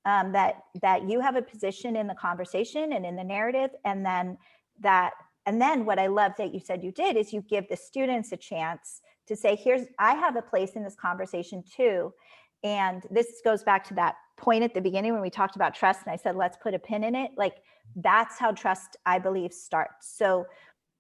that you have a position in the conversation and in the narrative, and then what I love that you said you did is you give the students a chance to say, I have a place in this conversation too. And this goes back to that point at the beginning when we talked about trust, and I said, let's put a pin in it. Like, that's how trust, I believe, starts. So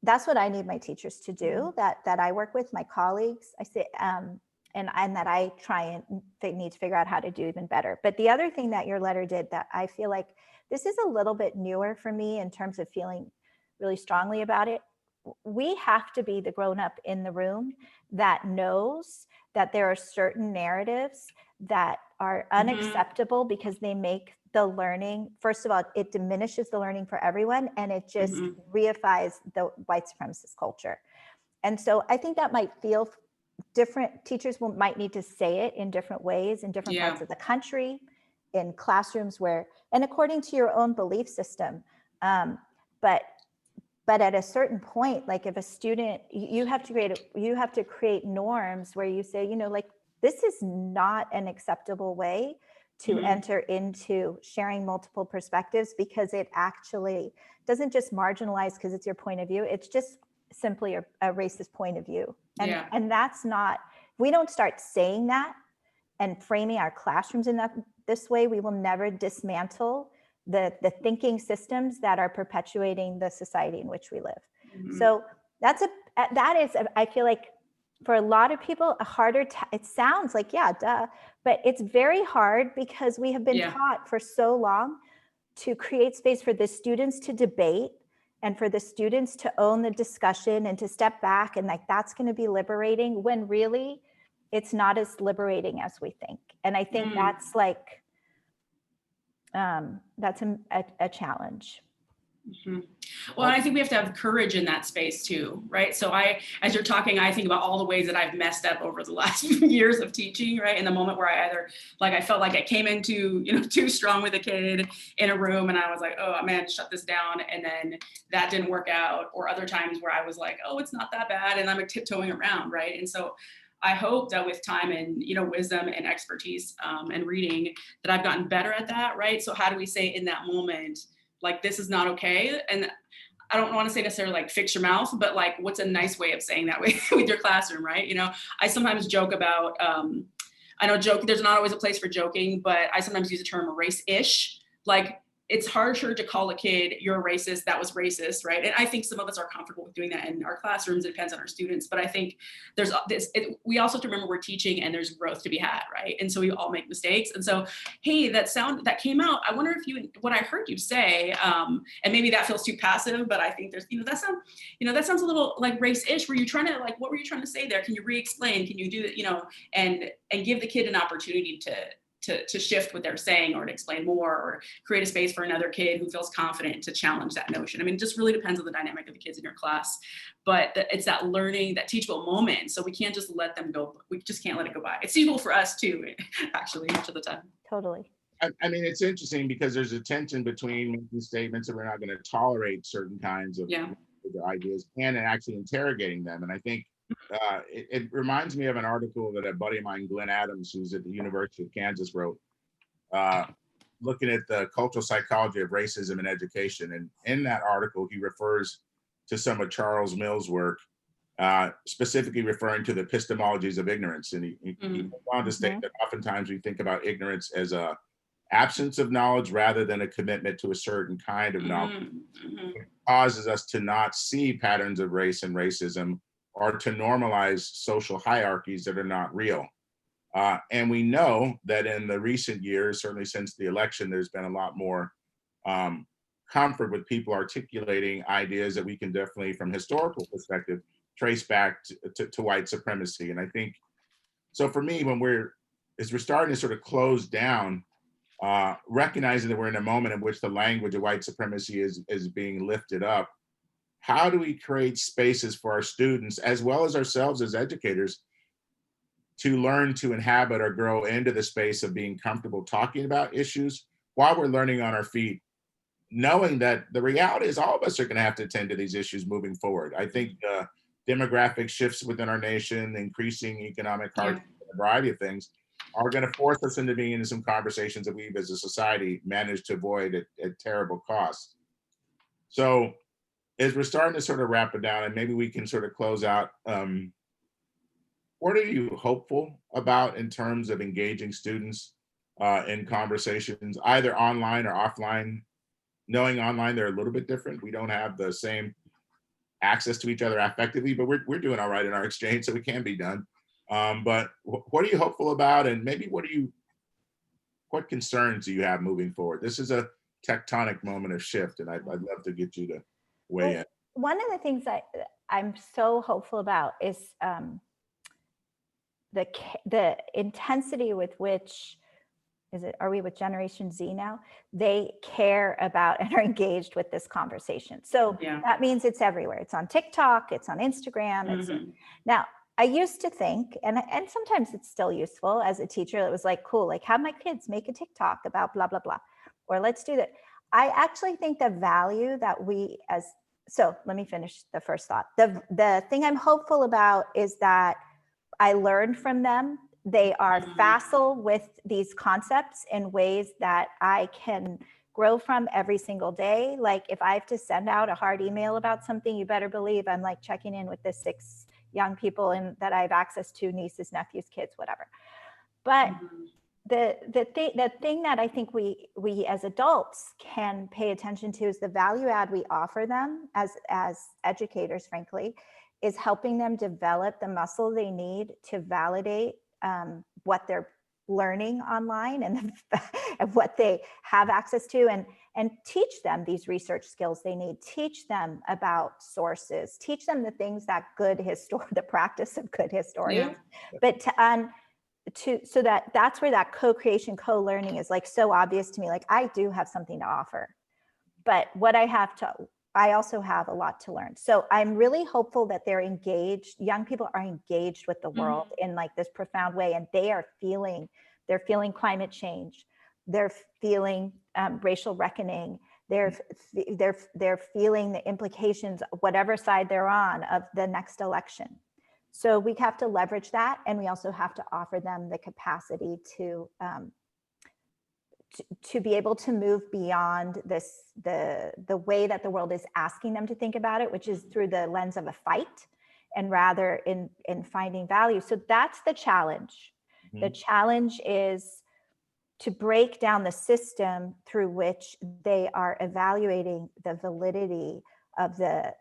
that's what I need my teachers to do, that I work with, my colleagues, I say, and that I try and need to figure out how to do even better. But the other thing that your letter did that I feel like this is a little bit newer for me in terms of feeling really strongly about it. We have to be the grown-up in the room that knows that there are certain narratives that are unacceptable because they make the learning, first of all, it diminishes the learning for everyone, and it just reifies the white supremacist culture. And so I think that might feel different. Teachers might need to say it in different ways in different parts of the country, in classrooms where, and according to your own belief system. But at a certain point, like if a student, you have to create norms where you say, like, this is not an acceptable way to enter into sharing multiple perspectives, because it actually doesn't just marginalize because it's your point of view. It's just simply a racist point of view. And that's not, if we don't start saying that and framing our classrooms in this way, we will never dismantle the thinking systems that are perpetuating the society in which we live. So that is, I feel like for a lot of people, a harder, it sounds like, yeah, duh, but it's very hard because we have been taught for so long to create space for the students to debate and for the students to own the discussion and to step back, and like, that's going to be liberating, when really it's not as liberating as we think. And I think that's like, that's a challenge. Well, I think we have to have courage in that space too, right? So as you're talking, I think about all the ways that I've messed up over the last years of teaching, right? In the moment where I felt like I came into, too strong with a kid in a room, and I was like, oh man, shut this down. And then that didn't work out. Or other times where I was like, oh, it's not that bad. And I'm tiptoeing around, right? And so I hope that with time and, wisdom and expertise and reading, that I've gotten better at that, right? So how do we say in that moment, like, this is not okay? And I don't want to say necessarily like fix your mouth, but like, what's a nice way of saying that with your classroom, right? I sometimes joke about, there's not always a place for joking, but I sometimes use the term race-ish. Like, it's harsher to call a kid, you're a racist, that was racist, right? And I think some of us are comfortable with doing that in our classrooms. It depends on our students. But I think we also have to remember we're teaching and there's growth to be had, right? And so we all make mistakes. And so, hey, that sound that came out, I wonder if what I heard you say, and maybe that feels too passive, but I think there's, that sounds a little like race-ish. Were you trying to, like, what were you trying to say there? Can you re-explain? Can you do it, and give the kid an opportunity to shift what they're saying, or to explain more, or create a space for another kid who feels confident to challenge that notion. I mean, it just really depends on the dynamic of the kids in your class, but it's that learning, that teachable moment. So we can't just let them go. We just can't let it go by. It's teachable for us too, actually, much of the time. Totally. I mean, it's interesting because there's a tension between making statements that we're not going to tolerate certain kinds of ideas and actually interrogating them. And I think it reminds me of an article that a buddy of mine, Glenn Adams, who's at the University of Kansas, wrote, looking at the cultural psychology of racism in education. And in that article, he refers to some of Charles Mills' work specifically referring to the epistemologies of ignorance. And he goes on to state that oftentimes we think about ignorance as a absence of knowledge rather than a commitment to a certain kind of knowledge. It causes us to not see patterns of race and racism, or to normalize social hierarchies that are not real. And we know that in the recent years, certainly since the election, there's been a lot more comfort with people articulating ideas that we can definitely, from historical perspective, trace back to white supremacy. And I think, so for me, as we're starting to sort of close down, recognizing that we're in a moment in which the language of white supremacy is being lifted up, how do we create spaces for our students, as well as ourselves as educators, to learn to inhabit or grow into the space of being comfortable talking about issues while we're learning on our feet, knowing that the reality is all of us are going to have to attend to these issues moving forward. I think demographic shifts within our nation, increasing economic hardship, a variety of things, are going to force us into being into some conversations that we've as a society managed to avoid at terrible cost. So as we're starting to sort of wrap it down, and maybe we can sort of close out, what are you hopeful about in terms of engaging students in conversations, either online or offline? Knowing online they're a little bit different. We don't have the same access to each other effectively, but we're doing all right in our exchange, so it can be done. But what are you hopeful about, and maybe what concerns do you have moving forward? This is a tectonic moment of shift, and I'd love to get you to weigh in. One of the things that I'm so hopeful about is the intensity with which, are we with Generation Z now? They care about and are engaged with this conversation. So that means it's everywhere. It's on TikTok, it's on Instagram. Now, I used to think, and sometimes it's still useful as a teacher, it was like, cool, like have my kids make a TikTok about blah, blah, blah, or let's do that. I actually think the value that so let me finish the first thought. The thing I'm hopeful about is that I learned from them. They are facile with these concepts in ways that I can grow from every single day. Like if I have to send out a hard email about something, you better believe I'm like checking in with the 6 young people and that I have access to, nieces, nephews, kids, whatever. But the thing that I think we as adults can pay attention to is the value add we offer them as educators, frankly, is helping them develop the muscle they need to validate what they're learning online and what they have access to, and teach them these research skills they need, teach them about sources, teach them the things that the practice of good historians, but so that's where that co-creation, co-learning is like so obvious to me. Like I do have something to offer, but I also have a lot to learn. So I'm really hopeful that they're engaged. Young people are engaged with the world in like this profound way. And they're feeling climate change. They're feeling racial reckoning. They're feeling the implications, whatever side they're on, of the next election. So we have to leverage that. And we also have to offer them the capacity to be able to move beyond the way that the world is asking them to think about it, which is through the lens of a fight, and rather in finding value. So that's the challenge. The challenge is to break down the system through which they are evaluating the validity of the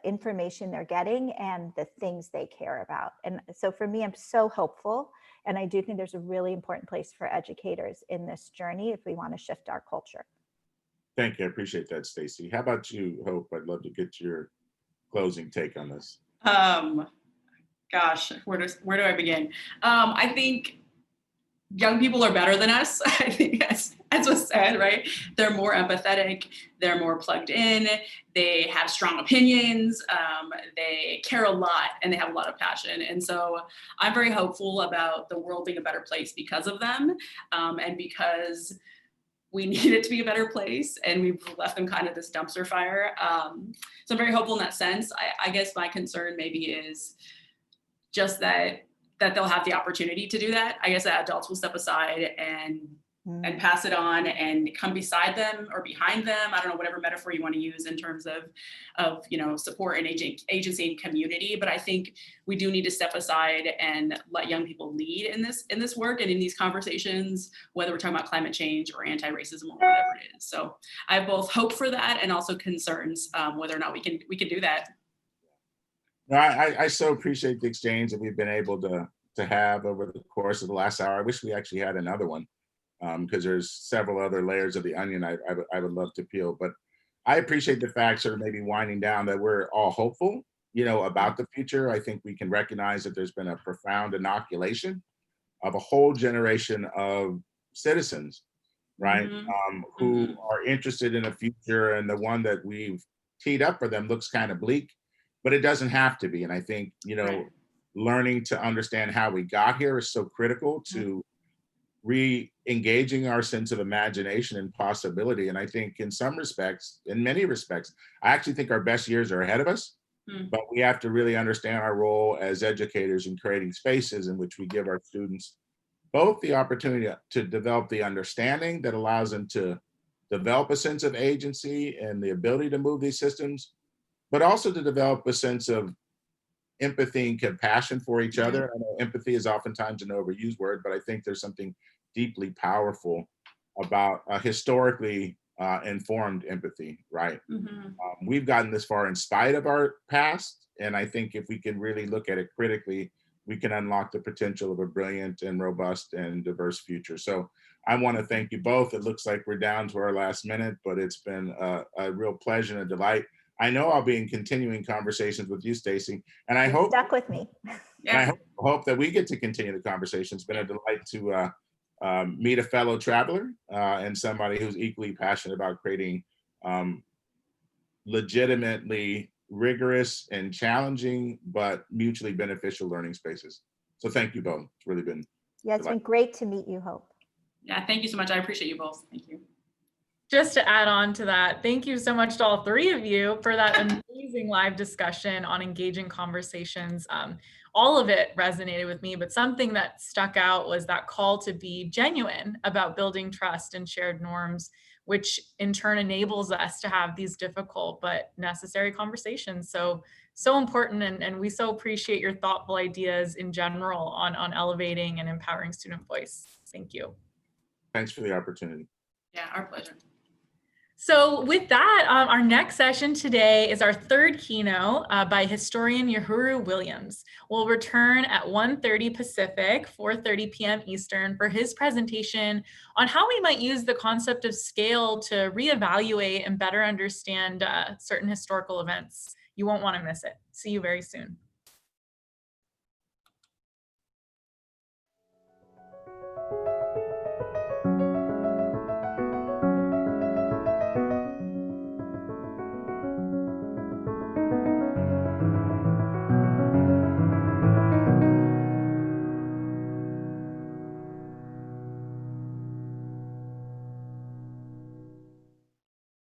information they're getting and the things they care about. And so for me, I'm so hopeful. And I do think there's a really important place for educators in this journey if we want to shift our culture. Thank you. I appreciate that, Stacey. How about you, Hope? I'd love to get your closing take on this. Gosh, where do I begin? I think young people are better than us. I think as was said, right? They're more empathetic, they're more plugged in, they have strong opinions, they care a lot, and they have a lot of passion. And so I'm very hopeful about the world being a better place because of them, and because we need it to be a better place, and we've left them kind of this dumpster fire. So I'm very hopeful in that sense. I guess my concern maybe is just that they'll have the opportunity to do that. I guess that adults will step aside and and pass it on and come beside them or behind them. I don't know, whatever metaphor you want to use in terms of support and agency and community. But I think we do need to step aside and let young people lead in this work and in these conversations, whether we're talking about climate change or anti-racism or whatever it is. So I have both hope for that and also concerns whether or not we can do that. No, I so appreciate the exchange that we've been able to have over the course of the last hour. I wish we actually had another one, because there's several other layers of the onion I would love to peel. But I appreciate the fact, sort of maybe winding down, that we're all hopeful, about the future. I think we can recognize that there's been a profound inoculation of a whole generation of citizens, right? Who are interested in a future, and the one that we've teed up for them looks kind of bleak, but it doesn't have to be. And I think, learning to understand how we got here is so critical to re-engaging our sense of imagination and possibility. And I think in many respects, I actually think our best years are ahead of us, but we have to really understand our role as educators in creating spaces in which we give our students both the opportunity to develop the understanding that allows them to develop a sense of agency and the ability to move these systems, but also to develop a sense of empathy and compassion for each other. I know empathy is oftentimes an overused word, but I think there's something deeply powerful about historically informed empathy, right? We've gotten this far in spite of our past, and I think if we can really look at it critically, we can unlock the potential of a brilliant and robust and diverse future. So I want to thank you both. It looks like we're down to our last minute, but it's been a real pleasure and a delight. I know I'll be in continuing conversations with you, Stacy, and I hope stuck with me. And I hope that we get to continue the conversation. It's been a delight to meet a fellow traveler and somebody who's equally passionate about creating legitimately rigorous and challenging, but mutually beneficial learning spaces. So thank you both. It's really been It's been great to meet you, Hope. Yeah, thank you so much. I appreciate you both. Thank you. Just to add on to that, thank you so much to all three of you for that amazing live discussion on engaging conversations. All of it resonated with me, but something that stuck out was that call to be genuine about building trust and shared norms, which in turn enables us to have these difficult but necessary conversations. So important, and we so appreciate your thoughtful ideas in general on elevating and empowering student voice. Thank you. Thanks for the opportunity. Yeah, our pleasure. So with that, our next session today is our third keynote by historian Uhuru Williams. We'll return at 1:30 Pacific, 4:30 p.m. Eastern for his presentation on how we might use the concept of scale to reevaluate and better understand certain historical events. You won't want to miss it. See you very soon.